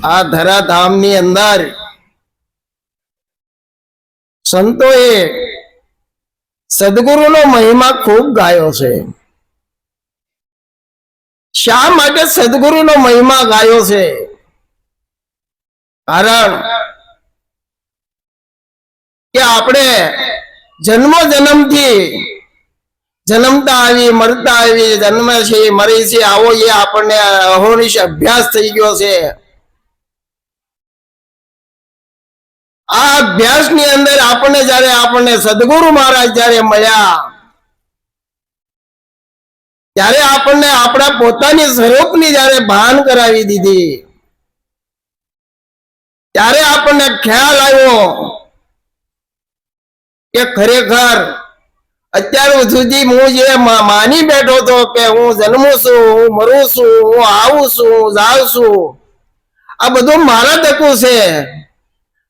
આ ધરાધામની અંદર સંતોએ સદગુરુનો મહિમા ખૂબ ગાયો છે. શા માટે સદગુરુનો મહિમા ગાયો છે? કારણ કે આપણે જન્મો જન્મથી જન્મતા આવી મરતા આવી જન્મે છે મરી છે આવો એ આપણને અહોનિશ અભ્યાસ થઈ ગયો છે. આ અભ્યાસની અંદર આપણને સદગુરુ મહારાજ જયારે મળ્યા ત્યારે આપણને આપણા પોતાની સ્વરૂપની જયારે ભાન કરાવી દીધી ત્યારે આપણને ખ્યાલ આવ્યો કે ખરેખર અત્યાર સુધી હું જે માની બેઠો હતો કે હું જન્મું છું, હું મરું છું, હું આવું છું, હું જાઉં છું, આ બધું મારા દકું છે,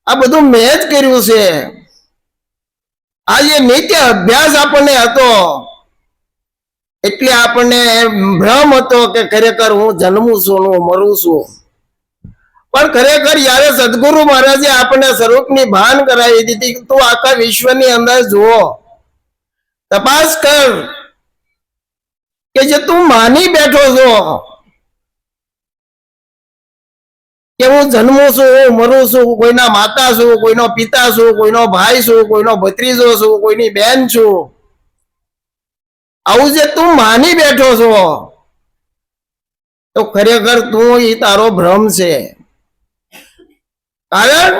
આ બધું મેં જ કર્યું છે. આ જે નિત્ય અભ્યાસ આપણને હતો એટલે આપણને ભ્રમ હતો કે ખરેખર હું જન્મું છું, હું મરું છું. પણ ખરેખર જ્યારે સદગુરુ મહારાજે આપણને સ્વરૂપની ભાન કરાવી દીધી, તું આખા વિશ્વની અંદર જુઓ, તપાસ કર કે જે તું માની બેઠો છો કે હું જન્મું છું, હું મરું છું, કોઈના માતા છું, કોઈનો પિતા છું, કોઈનો ભાઈ છું, કોઈનો ભત્રીજો છું, કોઈની બેન છું, આવું જે તું માની બેઠો છો તો ખરેખર તું એ તારો ભ્રમ છે. કારણ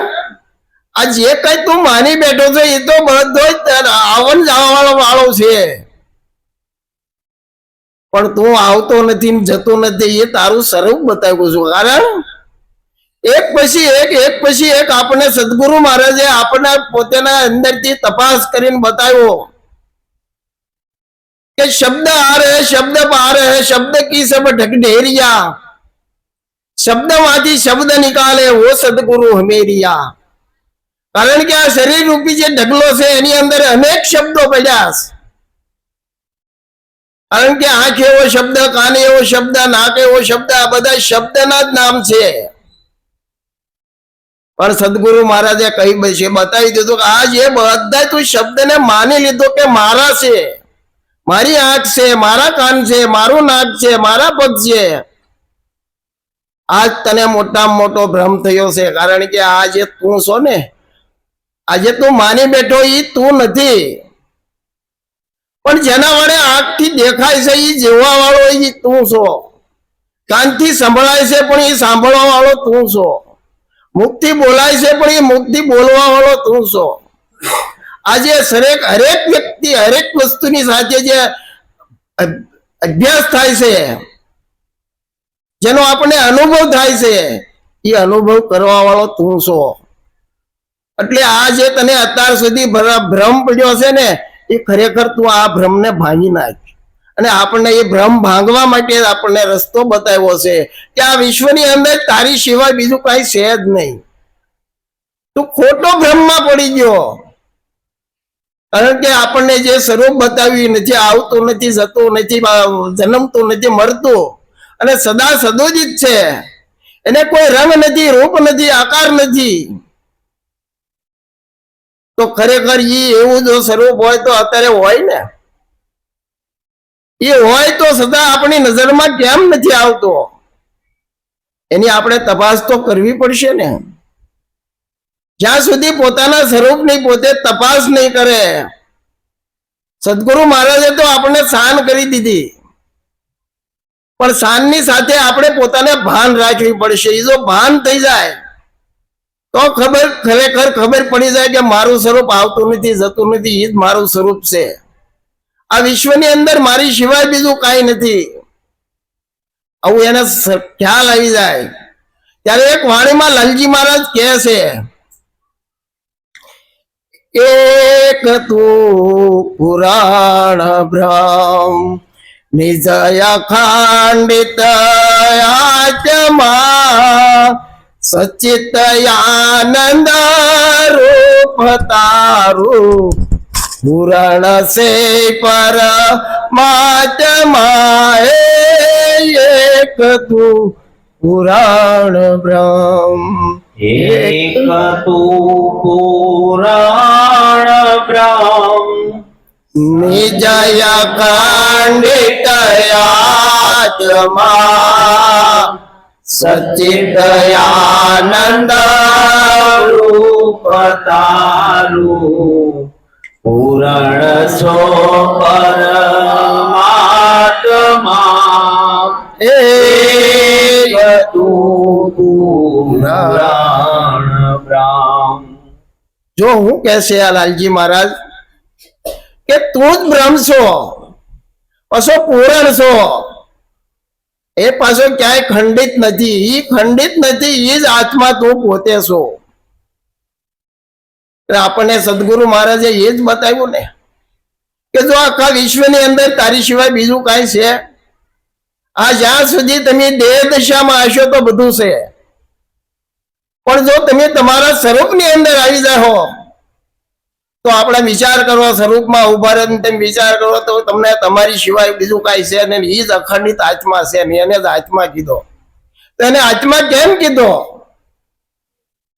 આ જે કઈ તું માની બેઠો છે એ તો બધો આવન જવા વાળો છે, પણ તું આવતો નથી જતો નથી એ તારું સ્વરૂપ બતાવ્યું છું. કારણ એક પછી એક આપણને સદગુરુ મહારાજે આપણને પોતાના અંદરથી તપાસ કરીને બતાવ્યો કે શબ્દ આ રહે શબ્દ પા રહે શબ્દ કી સબ ઢેરિયા, શબ્દમાંથી શબ્દ નિકાલે વો સદગુરુ હમેરિયા. કારણ કે આ શરીર રૂપી જે ઢગલો છે એની અંદર અનેક શબ્દો પડ્યા છે. કારણ કે આંખ એવો શબ્દ, કાન એવો શબ્દ, નાક એવો શબ્દ, આ બધા શબ્દના જ નામ છે. પણ સદગુરુ મહારાજે કઈ બતાવી દીધું કે આ જે બધા તું શબ્દને માની લીધો કે મારા છે, મારી આંખ છે, મારા કાન છે, મારું નાક છે, મારા પગ છે, આજ તને મોટામાં મોટો ભ્રમ થયો છે. કારણ કે આ જે તું છો ને, આજે તું માની બેઠો એ તું નથી, પણ જેના વડે આંખથી દેખાય છે એ જોવા વાળો એ તું છો, કાનથી સંભળાય છે પણ એ સાંભળવા વાળો તું છો, મુખથી બોલાય છે પણ એ મુખથી બોલવા વાળો તું છો. આજે હરેક વ્યક્તિ હરેક વસ્તુની સાથે જે અભ્યાસ થાય છે, જેનો આપણે અનુભવ થાય છે, એ અનુભવ કરવા વાળો તું છો. એટલે આ જે તને અત્યાર સુધી ભ્રમ પડ્યો છે ને એ ખરેખર તું આ ભ્રમને ભાંગી નાખ. અને આપણને એ ભ્રમ ભાંગવા માટે આપણને રસ્તો બતાવ્યો છે કે આ વિશ્વની અંદર તારી સિવાય બીજું કઈ છે જ નહીં. તું ખોટો ભ્રમમાં પડી ગયો. કારણ કે આપણને જે સ્વરૂપ બતાવ્યું નથી, આવતું નથી, જતું નથી, જન્મતું નથી, મરતું અને સદા સદોજિત છે, એને કોઈ રંગ નથી, રૂપ નથી, આકાર નથી. તો ખરેખર એવું જો સ્વરૂપ હોય તો અત્યારે હોય ને, એ હોય તો સદા આપણી નજરમાં કેમ નથી આવતો? એની આપણે તપાસ તો કરવી પડશે ને. જ્યાં સુધી પોતાના સ્વરૂપની પોતે તપાસ નહીં કરે. સદગુરુ મહારાજે તો આપણને શાન કરી દીધી, પણ શાનની સાથે આપણે પોતાને ભાન રાખવી પડશે. એ જો ભાન થઈ જાય તો ખરેખર ખબર પડી જાય કે મારું સ્વરૂપ આવતું નથી, જતું નથી, એ જ મારું સ્વરૂપ છે. આ વિશ્વની અંદર મારી સિવાય બીજું કાંઈ નથી. આવું એને ખ્યાલ આવી જાય ત્યારે એક વાણીમાં લાલજી મહારાજ કહે છે, એક તું પુરાણ ભ્રમ નિજય ખંડિત આત્મા સચિત આનંદ રૂપ તારું પૂરણ સે પરમાત્મા એક તું પુરાણ બ્રહ્મ એક તું પુરાણ બ્રહ્મ નિજય ખંડિતયાત્મા સચ્ચિદયાનંદ રૂપ તારું પૂરણ સો પરમાત્મા એક તું પુરાણ બ્રહ્મ. જો હું કહેશે આ લાલજી મહારાજ કે તું જ બ્રહ્મ છો, પાછો પૂરણ છો, એ પાછો ક્યાંય ખંડિત નથી, ઈ ખંડિત નથી, ઈ જ આત્મા તું પોતે છો. આપણને સદગુરુ મહારાજે એ જ બતાવ્યું ને કે જો આખા વિશ્વની અંદર તારી સિવાય બીજું કાંઈ છે? આ જ્યાં સુધી તમે દેહ દશામાં હશો તો બધું છે, પણ જો તમે તમારા સ્વરૂપની અંદર આવી જાઓ તો આપણે વિચાર કરો, સ્વરૂપમાં ઉભા રહે તમે વિચાર કરો તો તમને તમારી સિવાય બીજું કાંઈ છે ને, એ જ અખંડિત આત્મા છે ને, એને જ આત્મા કીધો. તો એને આત્મા કેમ કીધો?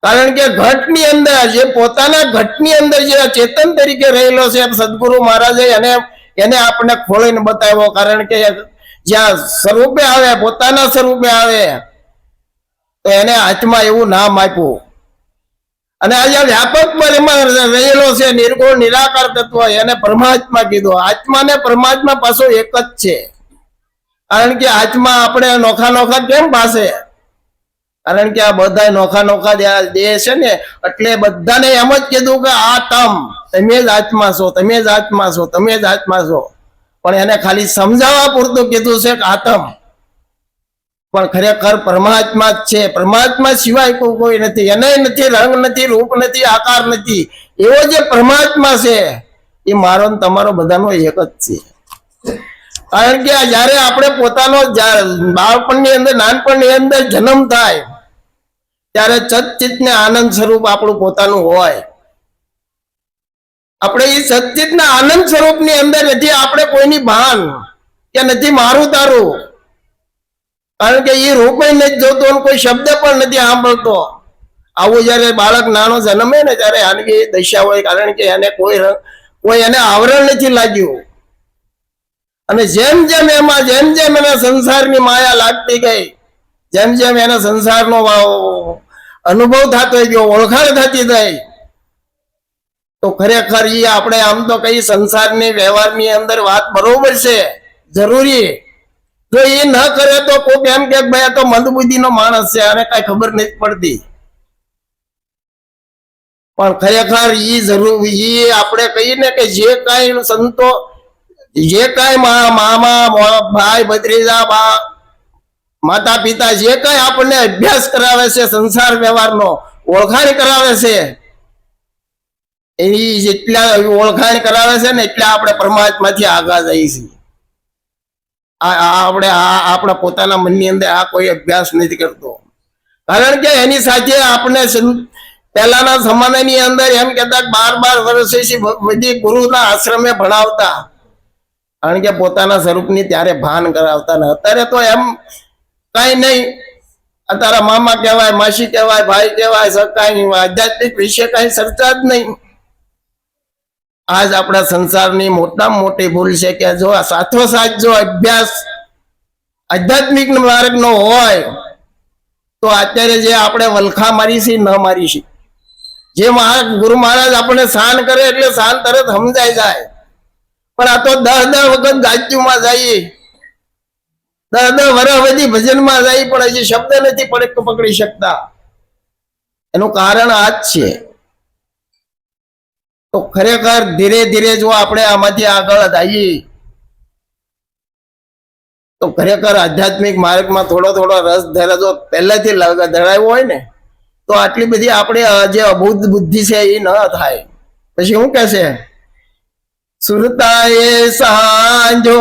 કારણ કે ઘટની અંદર જે પોતાના ઘટની અંદર જે ચેતન તરીકે રહેલો છે સદગુરુ મહારાજે એને આપણને ખોલીને બતાવ્યો. કારણ કે જ્યાં સ્વરૂપે આવે, પોતાના સ્વરૂપે આવે તો એને આત્મા એવું નામ આપ્યું. અને આ જ્યાં વ્યાપક પરિમાં રહેલો છે નિર્ગુણ નિરાકાર તત્વ, એને પરમાત્મા કીધો. આત્મા ને પરમાત્મા પાછો એક જ છે. કારણ કે આત્મા આપણે નોખા નોખા કેમ પાસે? કારણ કે આ બધા નોખા નોખા દેહ છે ને, એટલે બધાને એમ જ કીધું કે આ તમે જ આત્મા છો, તમે જ આત્મા છો, તમે જ આત્મા છો. પણ એને ખાલી સમજાવવા પૂરતું કીધું છે કે આત્મ, પણ ખરેખર પરમાત્મા જ છે. પરમાત્મા સિવાય કોઈ નથી. એને નથી રંગ નથી, રૂપ નથી, આકાર નથી. એવો જે પરમાત્મા છે એ મારો ને તમારો બધાનો એક જ છે. કારણ કે જયારે આપણે પોતાનો બાળપણની અંદર, નાનપણની અંદર જન્મ થાય ત્યારે સચ્ચિત ને આનંદ સ્વરૂપ આપણું પોતાનું હોય. આપણે એ સચ્ચિત ના આનંદ સ્વરૂપ ની અંદર નથી આપણે કોઈની ભાન કે નથી મારું તારું. કારણ કે એ રૂપ નથી જોતો, કોઈ શબ્દ પણ નથી સાંભળતો. આવું જયારે બાળક નાનો જન્મે ને ત્યારે આની દશા હોય. કારણ કે એને કોઈ એને આવરણ નથી લાગ્યું. અને જેમ જેમ એને સંસારની માયા લાગતી ગઈ, જેમ જેમ એને સંસારનો અનુભવ થતો ગયો, ઓળખાણ થતી ગઈ, તો ખરેખર એ આપણે આમ તો કઈ સંસારની વ્યવહારની અંદર વાત બરોબર છે, જરૂરી. જો એ ન કરે તો કોક એમ કે ભાઈ આ તો મંદબુદ્ધિ નો માણસ છે, આને કઈ ખબર નથી પડતી. પણ ખરેખર ઈ આપણે કહીએ ને કે જે કઈ સંતો, જે કઈ મામા ભાઈ ભત્રીજા બા માતા પિતા જે કઈ આપણને અભ્યાસ કરાવે છે સંસાર વ્યવહારનો, ઓળખાણ કરાવે છે, એની જેટલા ઓળખાણ કરાવે છે ને એટલા આપણે પરમાત્માથી આગળ જઈએ છીએ. આપણે આપણા પોતાના મનની અંદર આ કોઈ અભ્યાસ નથી કરતો. કારણ કે એની સાથે આપણે પહેલાના જમાનાની અંદર એમ કહેતા 12 વર્ષથી બધી ગુરુના આશ્રમે ભણાવતા. કારણ કે પોતાના સ્વરૂપની ત્યારે ભાન કરાવતા ને. અત્યારે તો એમ કઈ નહીં, તારા મામા કહેવાય, માસી કહેવાય, ભાઈ કહેવાય, કઈ આધ્યાત્મિક વિશે કઈ ચર્ચા જ નહીં. આજ આપણા સંસારની મોટામાં મોટી ભૂલ છે કે જો સાથોસાથ જો અભ્યાસ આધ્યાત્મિક માર્ગનો હોય તો અત્યારે જે આપણે વલખા મારીશી ન મારીશી. જે ગુરુ મહારાજ આપણે શાન કરે એટલે શાન તરત સમજાઈ જાય. પણ આ તો 10 વખત ગાજ્યુમાં જઈએ, 10 વર્ષ બધી ભજનમાં જઈએ, પણ હજી શબ્દ નથી પકડી શકતા. એનું કારણ આ જ છે. તો ખરેખર ધીરે ધીરે જો આપણે આમાંથી આગળ જઈએ તો ખરેખર આધ્યાત્મિક માર્ગમાં થોડો થોડો રસ ધરાજો પહેલેથી ધરાવ્યો હોય ને તો આટલી બધી આપણે જે અબુદ્ધ બુદ્ધિ છે એ ન થાય. પછી શું કે છે? સુરતાએ સાંજો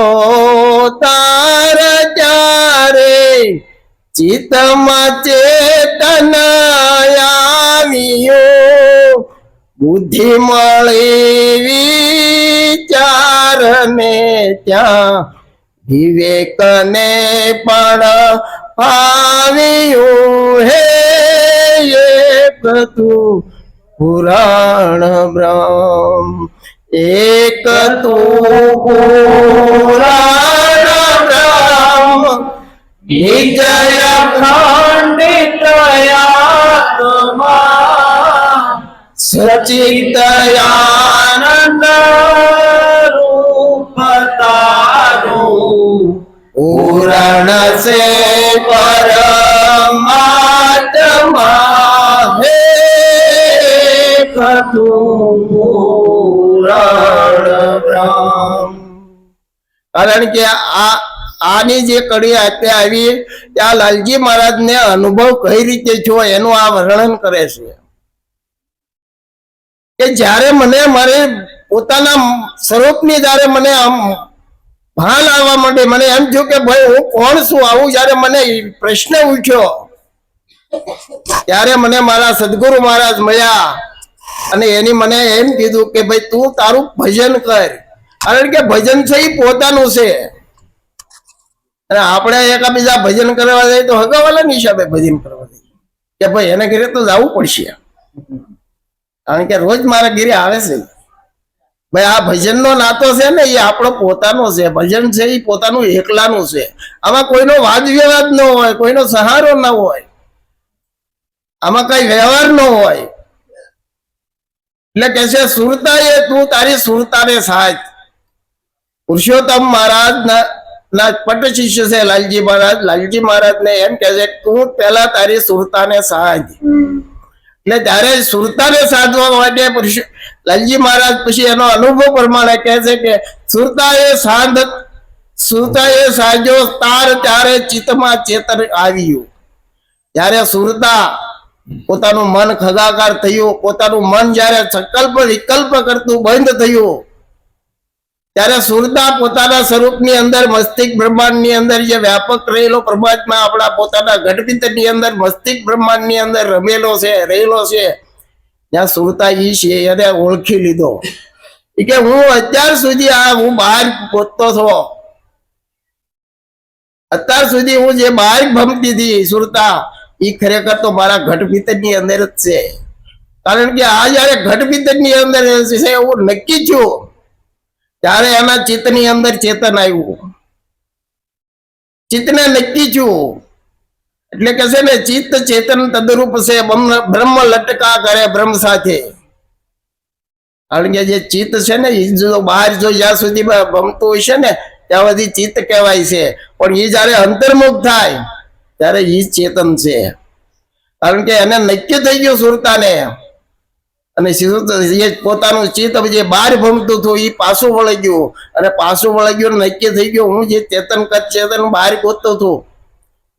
તાર ત્યારે ચિત્તમાં ચેતન આવ્યો, બુદ્ધિ મળી વિચારને ત્યાં વિવેકને પણ આવ્યું હે એક તું પુરાણ બ્રહ્મ, એક તું પુરાણ બ્રહ્મ, નિજય ખંડિત આત્મા, સચિતયાનંદ રૂપ તારું, પૂરણ સે પરમાત્મા હે તું પુરાણ બ્રહ્મ. કારણ કે આની જે કડી અત્યારે આવી ત્યાં લાલજી મહારાજ ને અનુભવ કઈ રીતે થયો એનું આ વર્ણન કરે છે કે જ્યારે મને મારે પોતાના સ્વરૂપની જ્યારે મને આમ ભાન આવવા માંડે, મને એમ થયું કે ભાઈ હું કોણ છું, આવું જ્યારે મને પ્રશ્ન ઉઠ્યો ત્યારે મને મારા સદગુરુ મહારાજ મળ્યા અને એની મને એમ કીધું કે ભાઈ તું તારું ભજન કર. કારણ કે ભજન છે એ પોતાનું છે અને આપણે એકબીજા ભજન કરવા જઈએ તો હગાવાલાની હિસાબે ભજન કરવા જઈએ કે ભાઈ એને ઘરે તો જવું પડશે, કારણ કે રોજ મારા ઘરે આવે છે. ભાઈ આ ભજનનો નાતો છે ને એ આપણો પોતાનો છે. ભજન છે એ પોતાનું એકલાનું છે. આમાં કોઈનો વાદ વિવાદ ન હોય, કોઈનો સહારો ન હોય, આમાં કઈ વ્યવહાર ન હોય. એટલે કે છે સુરતા એ તું તારી સુરતાને સાચ. પુરુષોત્તમ મહારાજ ના પટ શિષ્ય છે લાલજી મહારાજ. લાલજી મહારાજ ને એમ કે છે તું પેલા તારી સુરતાને સાજ. એટલે ત્યારે સુરતાને સાધવા માટે લાલજી મહારાજ પછી એનો અનુભવ પ્રમાણે કહે છે કે સુરતા એ સાજો તાર ત્યારે ચિત્તમાં ચેતન આવ્યું. જ્યારે સુરતા પોતાનું મન ખગાકાર થયું, પોતાનું મન જ્યારે સંકલ્પ વિકલ્પ કરતું બંધ થયું, ત્યારે સુરતા પોતાના સ્વરૂપની અંદર મસ્તિષ્ક બ્રહ્માંડની અંદર જે વ્યાપક રહેલો પરમાત્મા આપણા પોતાના ઘટભીતરની અંદર મસ્તિષ્ક બ્રહ્માંડની અંદર રમેલો છે, રહેલો છે, ત્યાં સુરતા ઈ છે એને ઓળખી લીધો કે હું અત્યાર સુધી હું બહાર ગોતતો હતો, અત્યાર સુધી હું જે બહાર ભમતી હતી સુરતા એ ખરેખર તો મારા ઘટભીતરની અંદર જ છે. કારણ કે આ જયારે ઘટભીતરની અંદર છે એવું નક્કી છું ત્યારે એના ચિત્તની અંદર ચેતન આવ્યું. ચિત્તને નક્કી છું એટલે કે છે ને ચિત્ત ચેતન તદરૂપ છે, બ્રહ્મ લટકા કરે બ્રહ્મ સાથે. કારણ કે જે ચિત્ત છે ને એ જો બહાર જો જ્યાં સુધી ભમતું હોય છે ને ત્યાં સુધી ચિત્ત કહેવાય છે, પણ એ જયારે અંતર્મુખ થાય ત્યારે એ ચેતન છે. કારણ કે એને નક્કી થઈ ગયું સુરતાને, અને પોતાનું ચિત્ત જે બહાર ભમતું હતું એ પાછું વળી ગયું, અને પાછું વળી ગયું નક્કી થઈ ગયું હું જે ચેતન બહાર ગોતતો હતો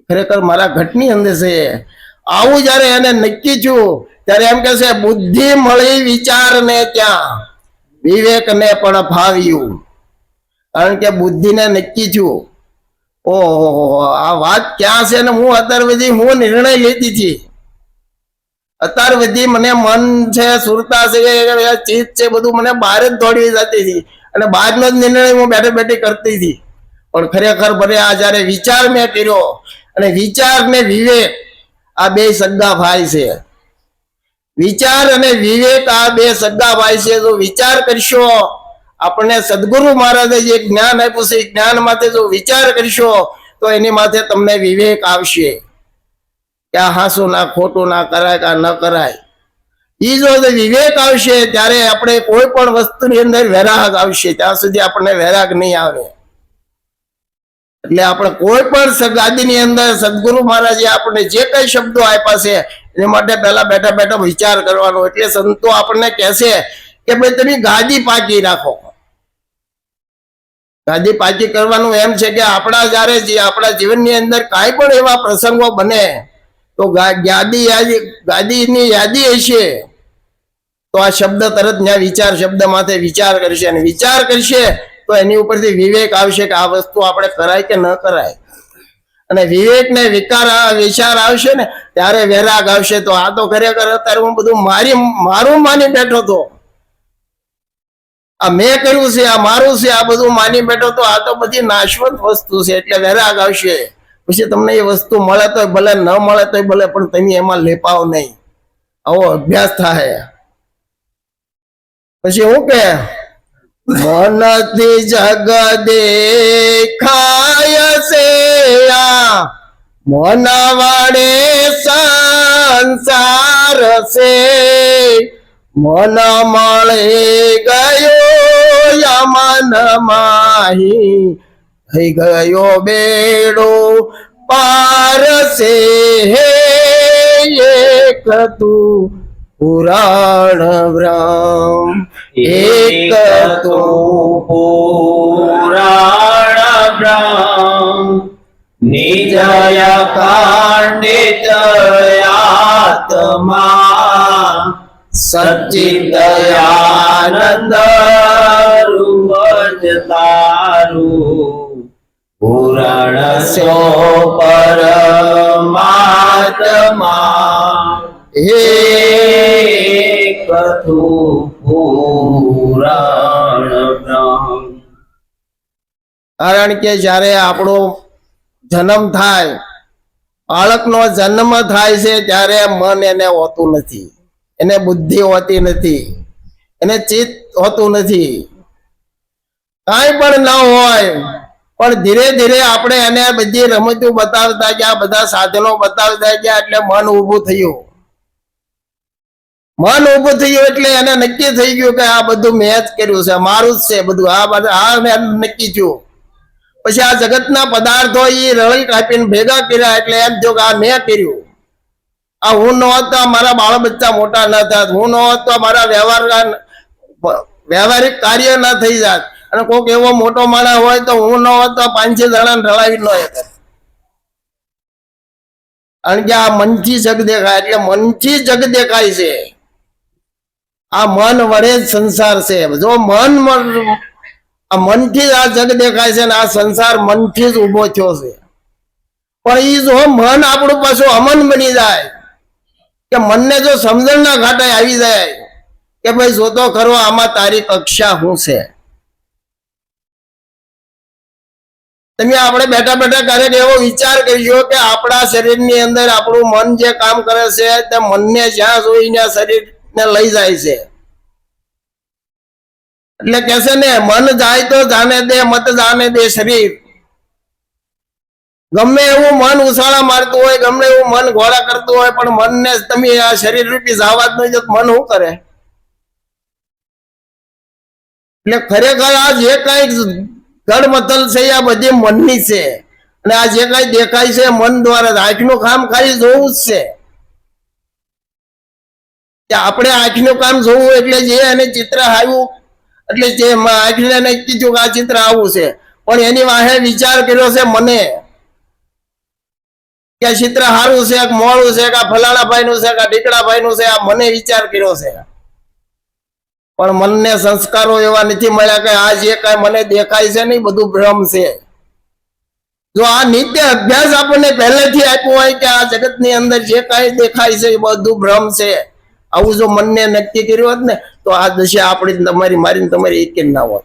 ખરેખર મારા ઘટની અંદર છે. આવું જયારે એને નક્કી છું ત્યારે એમ કે છે બુદ્ધિ મળી વિચાર ને ત્યાં વિવેક ને પણ ફાવ્યું. કારણ કે બુદ્ધિને નક્કી છું ઓહો આ વાત ક્યાં છે ને હું અત્યાર સુધી હું નિર્ણય લેતી હતી. અત્યાર સુધી મને મન છે, સુરતા છે, ચિત્ત છે, બધું મને બહાર જ દોડવી જતી હતી અને બહારનો જ નિર્ણય હું બેઠે બેઠી કરતી હતી. પણ ખરેખર ભલે આ જયારે વિચાર મેં કર્યો, અને વિચાર ને વિવેક આ બે સગા ભાઈ છે. વિચાર અને વિવેક આ બે સગા ભાઈ છે. જો વિચાર કરશો, આપણને સદગુરુ મહારાજે જે જ્ઞાન આપ્યું છે એ જ્ઞાન માટે જો વિચાર કરશો તો એની માથે તમને વિવેક આવશે કે આ હાસું ના ખોટું ના કરાય કે ન કરાય. એ જો વિવેક આવશે ત્યારે આપણે કોઈ પણ વસ્તુની અંદર વૈરાગ આવશે. ત્યાં સુધી આપણને વૈરાગ નહીં આવે. એટલે આપણે કોઈ પણ ગાદીની અંદર સદગુરુ મહારાજે આપણને જે કઈ શબ્દો આપ્યા છે એની માટે પહેલા બેઠા બેઠા વિચાર કરવાનો. એટલે સંતો આપણને કહેશે કે ભાઈ તમે ગાદી પાકી રાખો. ગાદી પાકી કરવાનું એમ છે કે આપણા જયારે આપણા જીવનની અંદર કાંઈ પણ એવા પ્રસંગો બને તો ગાદીની યાદી હશે તો આ શબ્દ તરત ત્યાં વિચાર શબ્દ માથે વિચાર કરશે, અને વિચાર કરશે તો એની ઉપરથી વિવેક આવશે કે આ વસ્તુ આપણે કરાય કે ન કરાય. અને વિવેક ને વિચાર આવશે ને ત્યારે વૈરાગ આવશે. તો આ તો ખરેખર અત્યારે હું બધું મારું માની બેઠો હતો, આ મેં કર્યું છે, આ મારું છે, આ બધું માની બેઠો તો આ તો બધી નાશવંત વસ્તુ છે. એટલે વૈરાગ આવશે પછી તમને એ વસ્તુ મળે તોય ભલે, ન મળે તોય ભલે, પણ તમે એમાં લેપાવ નહીં. આવો અભ્યાસ થાય. પછી હું કે મનથી જગ દેખાય છે, આ મન વડે સંસાર છે. મન મળી ગયો યમન માહી, થઈ ગયો બેડો પાર છે. એક તું પુરાણ બ્રહ્મ, એક તો પુરાણ બ્રહ્મ, નિજ અખંડિત આત્મા, સચ્ચિદાનંદ રૂપ જ તારું, પુરાણ સો પરમાત્મા, એક તું પુરાણ બ્રહ્મ. કારણ કે જ્યારે આપણો જન્મ થાય, બાળકનો જન્મ થાય છે, ત્યારે મન એને હોતું નથી, એને બુદ્ધિ હોતી નથી, એને ચિત્ત હોતું નથી, કાંઈ પણ ન હોય. પણ ધીરે ધીરે આપણે એને બધી રમતો બતાવતા ગયા, બધા સાધનો બતાવતા ગયા, એટલે મન ઊભું થયું. મન ઊભું થયું એટલે એને નક્કી થઈ ગયું કે આ બધું મેં જ કર્યું છે, મારું જ છે બધું, આ મેં નક્કી થયું. પછી આ જગતના પદાર્થો એ રળી કાપીને ભેગા કર્યા, એટલે એમ થયું કે આ મેં કર્યું. આ હું ન હોત તો મારા બાળ બચ્ચા મોટા ન થાત, હું ન હોત તો મારા વ્યવહારિક કાર્ય ન થઈ જાત. અને કોઈક એવો મોટો માણસ હોય તો હું ન હોત તો 5-6 જણાને રળાવી ન શકે. કારણ કે આ મનથી જગ દેખાય, એટલે મનથી જગ દેખાય છે. આ મન વડે જ સંસાર છે. જો આ મનથી જ આ જગ દેખાય છે, ને આ સંસાર મનથી જ ઉભો થયો છે. પણ એ જો મન આપણું પાછું અમન બની જાય, કે મનને જો સમજણના ઘાટે આવી જાય કે ભાઈ જોતો ખરો આમાં તારી કક્ષા શું છે. તમે આપણે બેઠા બેઠા ક્યારેક એવો વિચાર કરીશું કે આપણા શરીરની અંદર આપણું મન જે કામ કરે છે, તે મનને જ્યાં જોઈને શરીરને લઈ જાય છે. એટલે કે છે ને, મન જાય તો જાને દે, મત જાને દે શરીર. ગમે એવું મન ઉછાળા મારતું હોય, ગમે એવું મન ઘોડા કરતું હોય, પણ મનને તમે આ શરીર રૂપી જવા જ નહીં દો, મન શું કરે? એટલે ખરેખર આ જે કઈ ગડમથલ છે, આ બધી મનની છે. અને આ જે કઈ દેખાય છે મન દ્વારા. આંખનું કામ ખાલી જોવું જ છે, કે આપણે આંખનું કામ જોવું. એટલે જે એને ચિત્ર આવ્યું, એટલે જે આંખને નક્કી થયું કે આ ચિત્ર આવું છે, પણ એની વાહે વિચાર કર્યો છે મને, કે ચિત્ર સારું છે કે મોડું છે, કે ફલાણા ભાઈ નું છે કે ઢીકડા ભાઈ નું છે, આ મને વિચાર કર્યો છે. પણ મનને સંસ્કારો એવા નથી મળ્યા કે આ જે કઈ મને દેખાય છે ને બધું ભ્રમ છે. જો આ નિત્ય અભ્યાસ આપણને પહેલેથી આપ્યો હોય કે આ જગતની અંદર જે કઈ દેખાય છે એ બધું ભ્રમ છે, આવું જો મનને નક્કી કર્યું હોત ને, તો આ દશા આપણી તમારી મારીને તમારી એક ના હોત.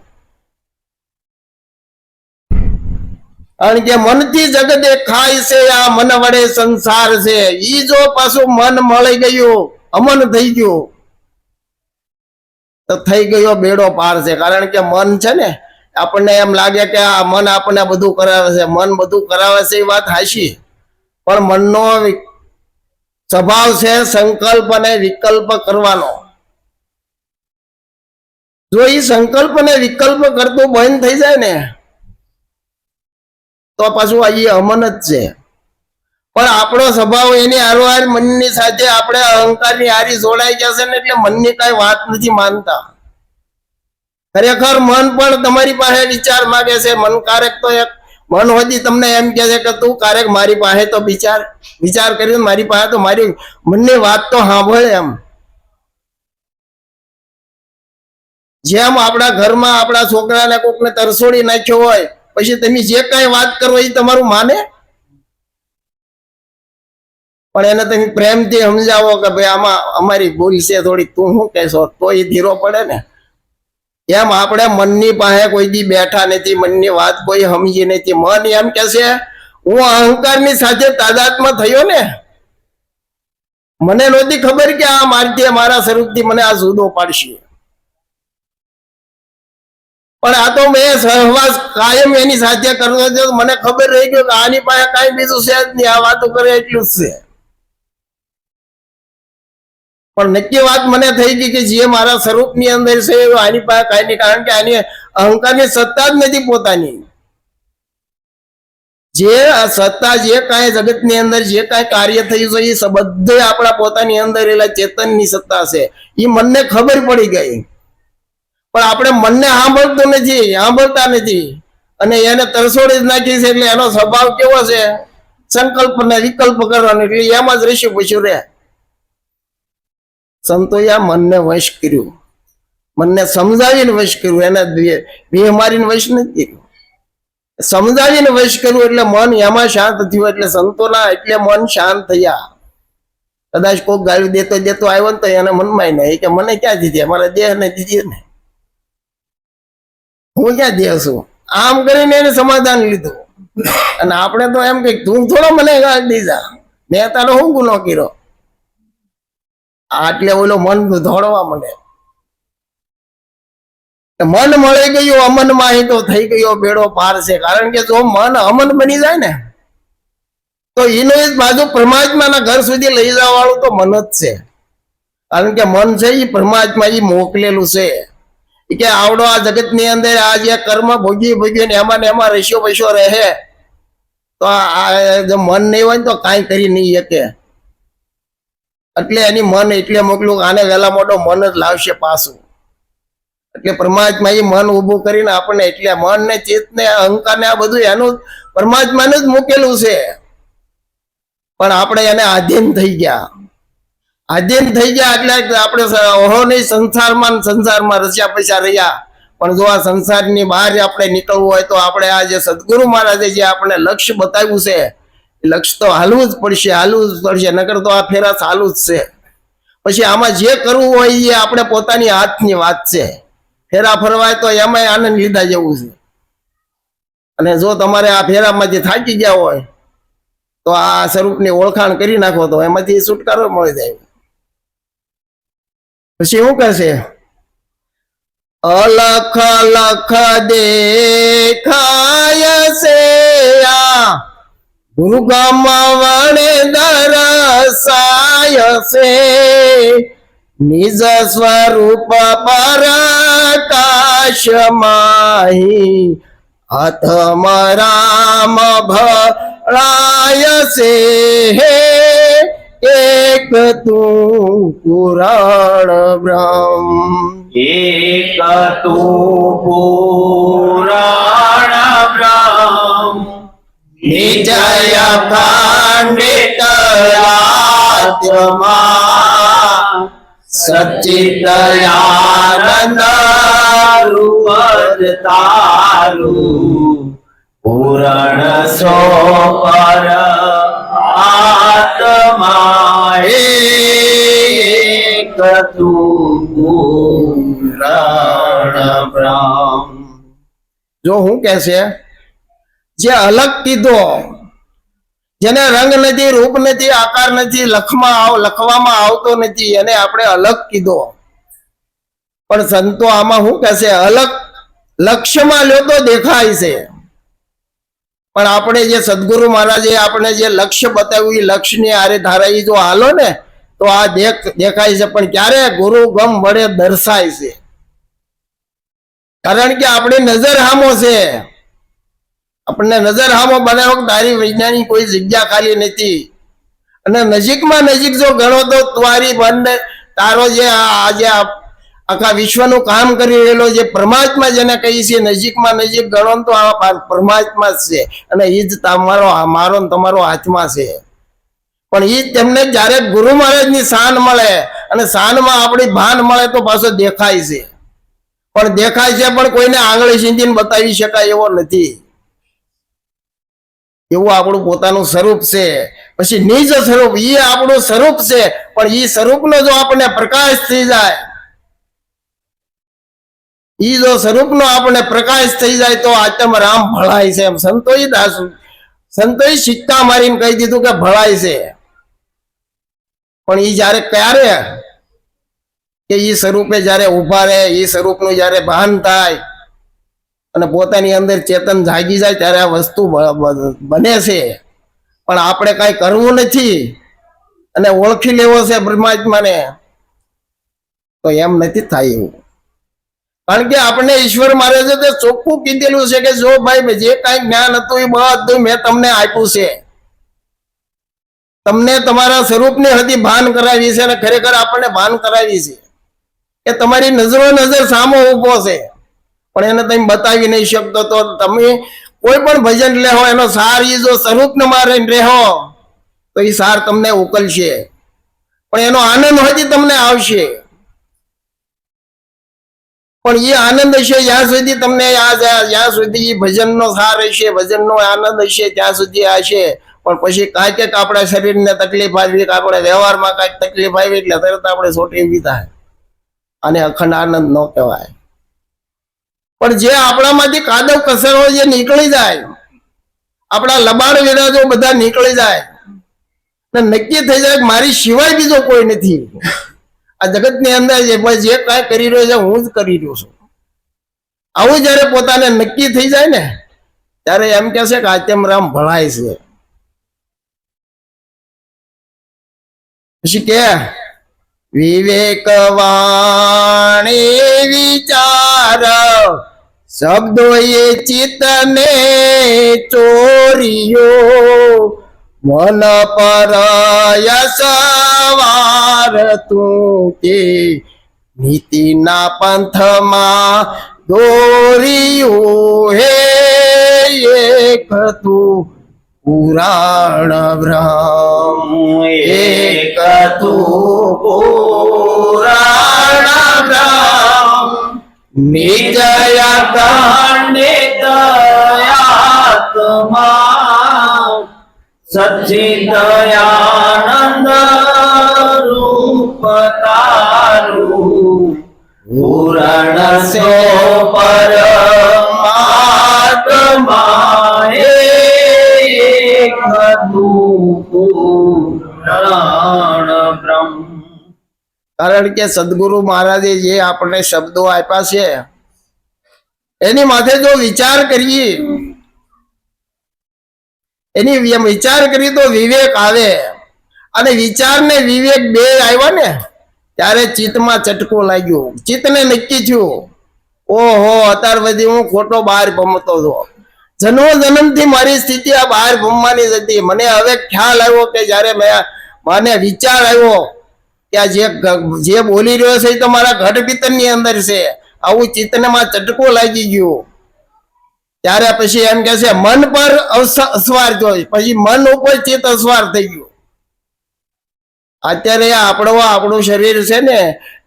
કારણ કે મનથી જગ દેખાય છે, આ મન વડે સંસાર છે. ઈ જો પાછું મન મળી ગયું, અમન થઈ ગયું, તો થઈ ગયો બેડો પાર છે. કારણ કે મન છે ને, આપણને એમ લાગે કે આ મન આપણને બધું કરાવે છે, મન બધું કરાવે છે, એ વાત હાચી. પણ મનનો સ્વભાવ છે સંકલ્પ અને વિકલ્પ કરવાનો. જો એ સંકલ્પ અને વિકલ્પ કરતું બંધ થઈ જાય ને, તો પાછું આ અમન જ છે. પણ આપણો સ્વભાવ એની હારોહાર મનની સાથે આપણે અહંકારની હારી જોડાઈ જશે ને, એટલે મનની કઈ વાત નથી માનતા. ખરેખર મન પણ તમારી પાસે વિચાર માંગે છે. મન કારક તો એક મન હોતી તમને એમ કે છે કે તું કારક મારી પાસે તો વિચાર કરી, મારી પાસે તો મારી મનની વાત તો સાંભળે. એમ જેમ આપણા ઘરમાં આપણા છોકરાને કોકને તરસોડી નાખ્યો હોય, પછી તમે જે કઈ વાત કરો એ તમારું માને? પણ એને તમે પ્રેમથી સમજાવો કે ભાઈ આમાં અમારી ભૂલ છે થોડી, તું શું કહેશો, તો એ ધીરો પડે ને. એમ આપણે મનની પાસે કોઈ દી બેઠા નથી, મનની વાત કોઈ સમજી નથી. મન એમ કે છે હું અહંકારની સાથે તાદાત્મ્ય થયો ને, મને નહોતી ખબર કે આ મારથી મારા સ્વરૂપથી મને આ જુદો પાડશે. પણ આ તો મેં સહવાસ કાયમ એની સાથે કરતો હતો. મને ખબર રહી ગયો કે આની પાસે કાંઈ બીજું છે જ નહીં, આ વાતો કરે એટલું જ છે. પણ નક્કી વાત મને થઈ ગઈ કે જે મારા સ્વરૂપની અંદર છે આની પાસે કાંઈ નહીં, કારણ કે આની અહંકારની સત્તા જ નથી પોતાની. જે આ સત્તા, જે કાંઈ જગતની અંદર જે કાંઈ કાર્ય થયું છે એ બધે આપણા પોતાની અંદર રહેલા ચેતનની સત્તા છે. એ મનને ખબર પડી ગઈ, પણ આપણે મનને સાંભળતા નથી અને એને તરસોડી જ નાખી છે. એટલે એનો સ્વભાવ કેવો છે? સંકલ્પ ને વિકલ્પ કરવાનો, એટલે એમાં જ રહેશે પૂછ્યું રે. સંતોએ આ મનને વશ કર્યું, મનને સમજાવીને વશ કર્યું, એને બે મારીને વશ નથી કર્યું, સમજાવીને વશ કર્યું. એટલે મન એમાં શાંત થયું. એટલે સંતોના એટલે મન શાંત થયા. કદાચ કોઈક ગાયું દેતો આવ્યો ને તો એને મનમાં નહીં કે મને ક્યાં દીધી, અમારા દેહ ને દીધી ને, હું ક્યાં દેહ છું, આમ કરીને એને સમાધાન લીધું. અને આપણે તો એમ કે તું થોડો મને ગાળ દીધા, મેં તારો શું ગુનો કર્યો? આટલે ઓલો મન દોડવા મળે. મન મળી ગયું અમનમાં, એ તો થઈ ગયો બેડો પાર છે. કારણ કે જો મન અમન બની જાય ને તો એનો જ બાજુ પરમાત્માના ઘર સુધી લઈ જવા વાળું તો મન જ છે. કારણ કે મન છે એ પરમાત્મા એ મોકલેલું છે કે આવડો આ જગતની અંદર આ જે કર્મ ભોગી ને એમાં રસ્યો રહે, તો આ મન નહીં હોય તો કાંઈ કરી નહીં શકે. એટલે એની મન એટલે મોકલું, આને વહેલા મોટો મન જ લાવશે પાછું. એટલે પરમાત્મા એ મન ઉભું કરીને આપણને, એટલે મન ને ચિત્ત ને અહંકાર ને આ બધું એનું પરમાત્માને જ મૂકેલું છે. પણ આપણે એને આધીન થઈ ગયા એટલે આપણે ઓહો નહીં સંસારમાં રસ્યા પૈસા રહ્યા. પણ જો આ સંસારની બહાર આપણે નીકળવું હોય તો આપણે આ જે સદગુરુ મહારાજે જે આપણે લક્ષ્ય બતાવ્યું છે, લક્ષ્ય તો હાલવું જ પડશે, નકર તો આ ફેરા ચાલુ જ છે. પછી આમાં જે કરવું હોય એ આપણે પોતાની હાથની વાત છે. ફેરા ફરવાય તો એમાં આનંદ લીધા જેવું છે. અને જો તમારે આ ફેરામાંથી થાકી ગયા હોય તો આ સ્વરૂપની ઓળખાણ કરી નાખો તો એમાંથી છુટકારો મળી જાય. પછી શું કરશે? અલખ લખ દેખાય છે આ ગુરુગામ વણે દરસાય છે, નિજ સ્વરૂપ પરાકાશ માહી હાથમાં રામ ભળાય છે. એક તું પુરાણ બ્રહ્મ, એક તું પુરાણ બ્રહ્મ, નિજય ખંડિત આત્મા, સચ્ચિદાનંદ રૂપ તારું, પૂરણ સો પર આત્મા, એક તું પુરાણ બ્રહ્મ. જો હું કે છે જે અલગ કીધો, જેને રંગ નથી, રૂપ નથી, આકાર નથી, લખવામાં આવતો નથી, એને આપણે અલગ કીધો. પણ સંતો આમાં શું કહે છે? અલગ લક્ષ્યમાં લ્યો તો દેખાય છે. પણ આપણે જે સદગુરુ મહારાજે આપણે જે લક્ષ્ય બતાવ્યું એ લક્ષ્યની આરે ધારાઈ જો હાલો ને તો આ દેખાય છે. પણ ક્યારે? ગુરુ ગમ વડે દર્શાય છે. કારણ કે આપણી નજર હામો છે. આપણને નજર હામો બનાવો તારી વૈજ્ઞાનિક કોઈ જગ્યા ખાલી નથી. અને નજીકમાં નજીક જો ગણો તો તારી મન તારો જે આજે આખા વિશ્વનું કામ કરી રહેલો જે પરમાત્મા જેને કહી છે, નજીકમાં નજીક ગણો તો આ પરમાત્મા જ છે. અને એ જ મારો તમારો હાથમાં છે. પણ એ તેમને જયારે ગુરુ મહારાજની શાન મળે અને શાનમાં આપણી ભાન મળે તો પાછો દેખાય છે. પણ દેખાય છે પણ કોઈને આંગળી સીંધીને બતાવી શકાય એવો નથી. એવું આપણું પોતાનું સ્વરૂપ છે. પછી નિજ સ્વરૂપ એ આપણું સ્વરૂપ છે. પણ એ સ્વરૂપનો જો આપણને પ્રકાશ થઈ જાય, જો સ્વરૂપનો આપણે પ્રકાશ થઈ જાય તો આત્મ રામ ભળાય છે. એમ સંતોએ દાસ સંતોએ સિક્કા મારીને કહી દીધું કે ભળાય છે, પણ એ જયારે ક્યારે કે એ સ્વરૂપે જયારે ઉભા રહે, એ સ્વરૂપનું જયારે ભાન થાય અને પોતાની અંદર ચેતન જાગી જાય ત્યારે આ વસ્તુ બને છે. પણ આપણે કઈ કરવું નથી અને ઓળખી લેવો છે પરમાત્માને, તો એમ નથી થાય એવું. કારણ કે આપણે ઈશ્વર મારે છે તે ચોખ્ખું કીધેલું છે કે જો ભાઈ જે કાંઈ જ્ઞાન હતું એ બધું મેં તમને આપ્યું છે, તમને તમારા સ્વરૂપની હતી ભાન કરાવી છે અને ખરેખર આપણને ભાન કરાવી છે કે તમારી નજરો નજર સામો ઉભો છે, પણ એને તમે બતાવી નહીં શકતો. તો તમે કોઈ પણ ભજન લેહો એનો સાર એ જો સ્વરૂપને મારે રહેવો તો એ સાર તમને ઉકલશે, પણ એનો આનંદ હજી તમને આવશે. પણ એ આનંદ હશે જ્યાં સુધી તમને જ્યાં સુધી એ ભજનનો સાર હશે, ભજનનો આનંદ હશે ત્યાં સુધી આ છે. પણ પછી કાંઈક આપણા શરીરને તકલીફ આવી કે આપણે વ્યવહારમાં કાંઈક તકલીફ આવી એટલે તરત આપણે સોટી ઊભી થાય, અને અખંડ આનંદ ન કહેવાય. પણ જે આપણામાંથી કાદવ કસરો જે નીકળી જાય, આપણા લબાડ વિરાજો બધા નીકળી જાય ને નક્કી થઈ જાય મારી સિવાય બીજો કોઈ નથી આ જગતની અંદર, જે કાંઈ કરી રહ્યો છે હું જ કરી રહ્યો છું. આવું જયારે પોતાને નક્કી થઈ જાય ને ત્યારે એમ કે છે કે આત્મ રામ ભળાય છે. પછી કે વિવેક વાણી વિચાર શબ્દો એ ચિત્તને ચોરિયો, મન પર યસવાર તું કે નીતિના પંથમાં દોર્યું હે એક તું પુરાણ બ્રહ્મ, એક તું પુરાણ બ્રહ્મ, નિજય ખંડિત આત્મા, સચ્ચિદાનંદ રૂપ તારું, પૂરણ સો પરમાત્મા એક તું પુરાણ બ્રહ્મ. કારણ કે સદગુરુ મહારાજે જે આપણને શબ્દો આપ્યા છે એની માથે જો વિચાર કરીએ, એની વિચાર કરીએ તો વિવેક આવે, અને વિચાર ને વિવેક બે આવ્યા ને ત્યારે ચિત્તમાં ચટકો લાગ્યો, ચિત્તને નક્કી થયું ઓહો અત્યાર સુધી હું ખોટો બહાર ભમતો હતો, જન્મથી મારી સ્થિતિ આ બહાર ભમવાની જ હતી. મને હવે ખ્યાલ આવ્યો કે જયારે મને વિચાર આવ્યો કે આ જે બોલી રહ્યો છે એ તો મારા ઘટ ભીતરની અંદર છે, આવું ચિત્તમાં ચટકો લાગી ગયો. ત્યારે પછી એમ કે છે મન પર અસવાર જોઈ, પછી મન ઉપર ચિત્ત અસવાર થઈ ગયું. અત્યારે આપણું શરીર છે ને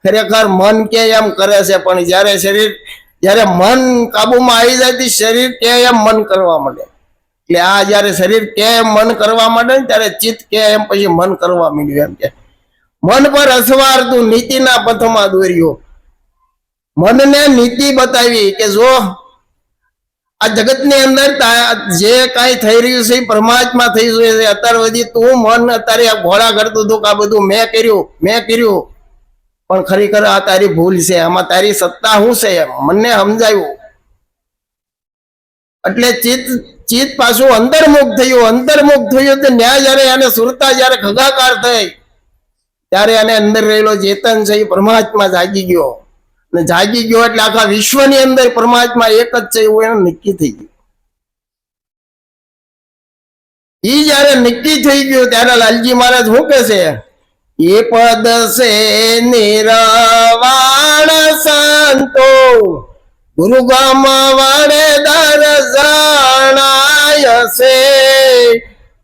ખરેખર મન કે એમ કરે છે, પણ જયારે મન કાબુમાં આવી જાય તો શરીર કે એમ મન કરવા માંડે. એટલે આ જયારે શરીર કે એમ મન કરવા માંડે ને ત્યારે ચિત્ત કે એમ પછી મન કરવા માંડ્યું. એમ કે મન પર અસવાર તું નીતિના પથમાં દોર્યો, મનને નીતિ બતાવી કે જો આ જગતની અંદર જે કાંઈ થઈ રહ્યું છે એ પરમાત્મા થઈ રહ્યું છે. અત્યાર સુધી તું મન અત્યારે ઘોડા કરતું હતું કે આ બધું મેં કર્યું, પણ ખરેખર આ તારી ભૂલ છે, આમાં તારી સત્તા શું છે એમ મને સમજાયું. એટલે ચિત્ત પાછું અંતર્મુખ થયું તો ન્યાય જયારે એને સુરતા જયારે ખગાકાર થઈ ત્યારે એને અંદર રહેલો ચેતન છે એ પરમાત્મા જાગી ગયો, અને જાગી ગયો એટલે આખા વિશ્વની અંદર પરમાત્મા એક જ છે એવું એને નક્કી થઈ ગયું. ઈ જયારે નક્કી થઈ ગયું ત્યારે લાલજી મહારાજ શું કે છે, એ પદ સે નિરવાણ સંતો ગુરુગામ વડે દર્શનાય છે,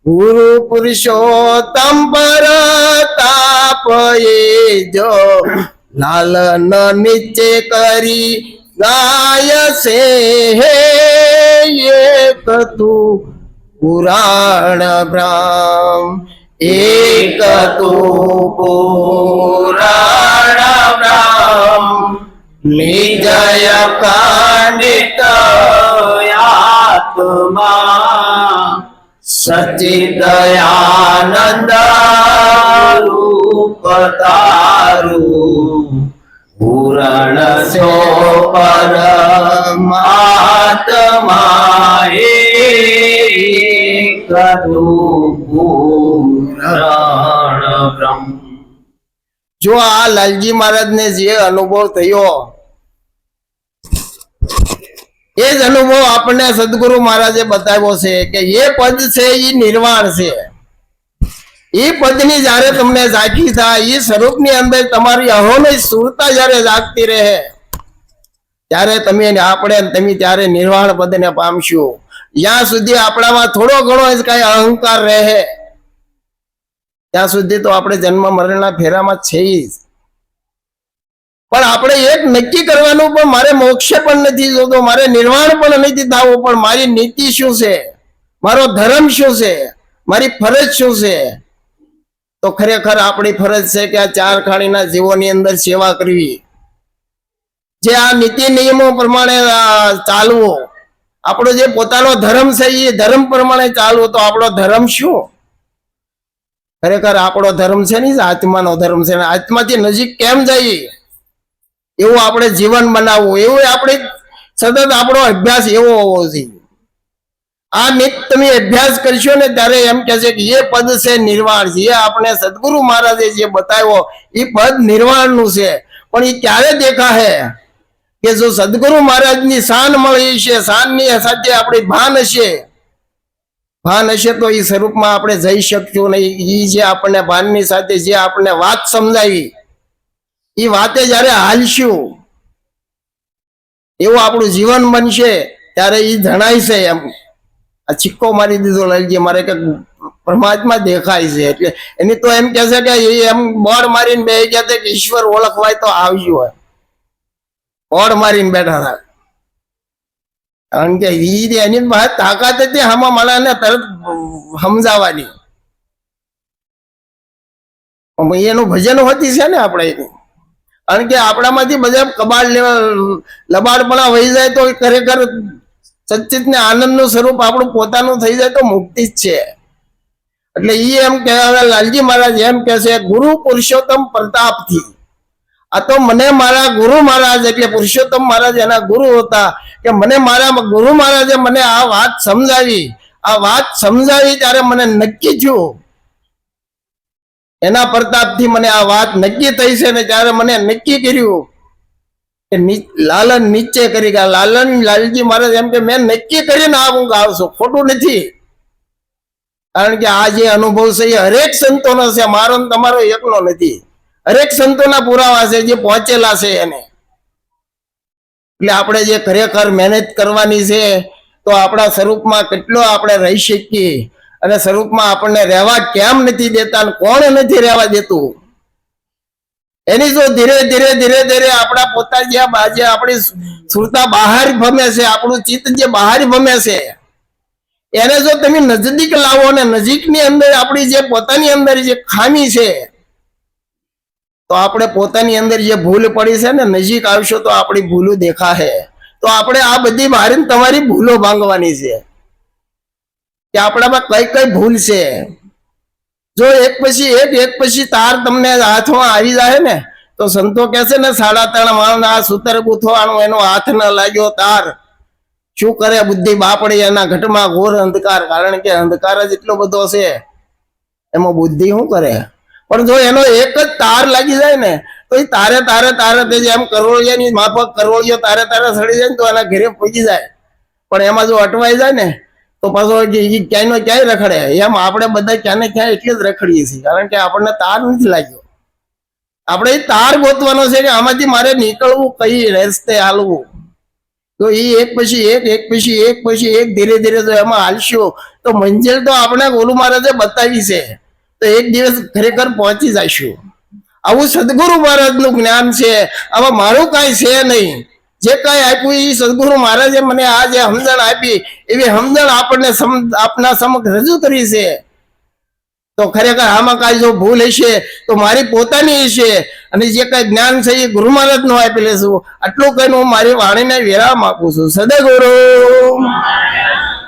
ગુરુ પુરુષોત્તમ પર તાપ એ જો લાલન નીચે કરી ગાય છે હે એક તું પુરાણ બ્રહ્મ, એક તું પુરાણ બ્રહ્મ, નિજય ખંડિત આત્મા, સચ્ચિદયાનંદ રૂપ તારું પૂરણ સો પરમાત્મા એક તું પૂરણ બ્રહ્મ. જો આ લાલજી મહારાજને જે અનુભવ થયો એ જ અનુભવ આપણને સદગુરુ મહારાજે બતાવ્યો છે કે એ પદ છે એ નિર્વાણ છે. એ પદની જયારે તમને ઝાંખી થાય, એ સ્વરૂપની અંદર તમારી અહોની સુરતા જયારે જાગતી રહે ત્યારે તમે ત્યારે નિર્વાણ પદને પામશું. જ્યાં સુધી આપણામાં થોડો ઘણો જ કઈ અહંકાર રહે ત્યાં સુધી તો આપણે જન્મ મરણના ફેરામાં છે જ. પણ આપણે એક નક્કી કરવાનું, પણ મારે મોક્ષ પણ નથી જોતો, મારે નિર્વાણ પણ નથી થવું, પણ મારી નીતિ શું છે, મારો ધર્મ શું છે, મારી ફરજ શું છે. તો ખરેખર આપણી ફરજ છે કે આ ચાર ખાણીના જીવોની અંદર સેવા કરવી, જે આ નીતિ નિયમો પ્રમાણે ચાલવો, આપણો જે પોતાનો ધર્મ છે એ ધર્મ પ્રમાણે ચાલવો. તો આપણો ધર્મ શું? ખરેખર આપણો ધર્મ છે ને આત્માનો ધર્મ છે. આત્માથી નજીક કેમ જઈએ એવું આપણે જીવન બનાવવું, એવું આપણે સતત આપણો અભ્યાસ એવો હોવો જોઈએ. આ નિત તમે અભ્યાસ કરશો ને ત્યારે એમ કે છે કે એ પદ છે નિર્વાણ. જે આપણે સદગુરુ મહારાજે જે બતાવ્યો એ પદ નિર્વાણનું છે. પણ એ ક્યારે દેખાશે કે જો સદગુરુ મહારાજની શાન મળી છે, શાનની સાથે આપણી ભાન હશે તો એ સ્વરૂપમાં આપણે જઈ શકશું નહીં. એ જે આપણને ભાનની સાથે જે આપણને વાત સમજાવી એ વાતે જયારે હાલશું એવું આપણું જીવન બનશે ત્યારે એ જણાય છે. એમ આ સિક્કો મારી દીધો લાલજી મારે કે પરમાત્મા દેખાય છે, એટલે એની તો એમ કે છે કે એમ બોર્ડ મારીને બે ગયા કે ઈશ્વર ઓળખવાય તો આવજો હોય, બોર્ડ મારીને બેઠા હતા. કારણ કે એની વાત તાકાત હતી આમાં માણસને તરત સમજાવવાની. એનું ભજન હોતી છે ને આપણે એની. કારણ કે આપણામાંથી બધા કબાડ લબાડપણા વહી જાય તો ખરેખર સચ્ચિત ને આનંદનું સ્વરૂપ આપણું પોતાનું થઈ જાય તો મુક્તિ જ છે. એટલે એ એમ કે લાલજી મહારાજ એમ કે છે ગુરુ પુરુષોત્તમ પ્રતાપથી. આ તો મને મારા ગુરુ મહારાજ એટલે પુરુષોત્તમ મહારાજ એના ગુરુ હતા કે મને મારા ગુરુ મહારાજે મને આ વાત સમજાવી ત્યારે મને નક્કી થયું, એના પ્રતાપથી મને આ વાત નક્કી થઈ છે ને ત્યારે મને નક્કી કર્યું કે લાલન નીચે કરી ગયા. લાલજી મહારાજ એમ કે મેં નક્કી કરીને આ હું ગાઉં છું, ખોટું નથી. કારણ કે આ જે અનુભવ છે એ હરેક સંતોનો છે, મારો ને તમારો એકનો નથી. હરેક સંતોના પુરાવા છે જે પહોંચેલા છે એને. એટલે આપણે જે ખરેખર મહેનત કરવાની છે તો આપણા સ્વરૂપમાં કેટલો આપણે રહી શકીએ, અને સ્વરૂપમાં આપણને રહેવા કેમ નથી દેતા, કોણ નથી રહેવા દેતું, એની જો ધીરે ધીરે આપણા પોતા જે આપણી સુરતા બહાર ભમે છે, આપણું ચિત્ત જે બહાર ભમે છે એને જો તમે નજદીક લાવો ને નજીકની અંદર આપણી જે પોતાની અંદર જે ખામી છે તો આપણે પોતાની અંદર જે ભૂલ પડી છે ને નજીક આવશો તો આપણી ભૂલો દેખાશે. તો આપણે આ બધી મારી તમારી ભૂલો ભાંગવાની છે કે આપણામાં કઈ કઈ ભૂલ છે. જો એક પછી તાર તમને હાથમાં આવી જાય ને તો સંતો કહે છે ને 3.5 માણ આ સૂતર ગુથવાનું એનો હાથ ન લાગ્યો તાર શું કરે બુદ્ધિ બાપડી એના ઘટમાં ઘોર અંધકાર. કારણ કે અંધકાર જ એટલો બધો છે એમાં બુદ્ધિ શું કરે. પણ જો એનો એક જ તાર લાગી જાય ને તો એ તારે જેમ કરોળિયાની માફક કરોળિયો તારે સડી જાય ને તો એના ઘરે પહોંચી જાય. પણ એમાં જો અટવાઈ જાય ને તો પાછો ક્યાંય ક્યાંય રખડે. એમ આપણે બધા ક્યાં ને ક્યાં એટલે જ રખડીએ છીએ કારણ કે આપણને તાર નથી લાગ્યો. આપણે એ તાર ગોતવાનો છે કે આમાંથી મારે નીકળવું, કઈ રસ્તે હાલવું. તો એ એક પછી એક ધીરે જો એમાં હાલશો તો મંજિલ તો આપણે ગોલુ મહારાજે બતાવી છે, તો એક દિવસ ખરેખર પહોંચી જઈશું. આવું સદગુરુ મહારાજનું જ્ઞાન છે. આમાં મારું કાંઈ છે નહીં. જે કાંઈ આપ્યું એ સદગુરુ મહારાજે મને આ જે સમજણ આપી એવી સમજણ આપણને આપના સમક્ષ રજૂ કરી છે. તો ખરેખર આમાં કાંઈ જો ભૂલ હશે તો મારી પોતાની હશે, અને જે કાંઈ જ્ઞાન છે એ ગુરુ મહારાજ નું આપી લેશું. આટલું કહીને હું મારી વાણીને વિરામ આપું છું. સદગુરુ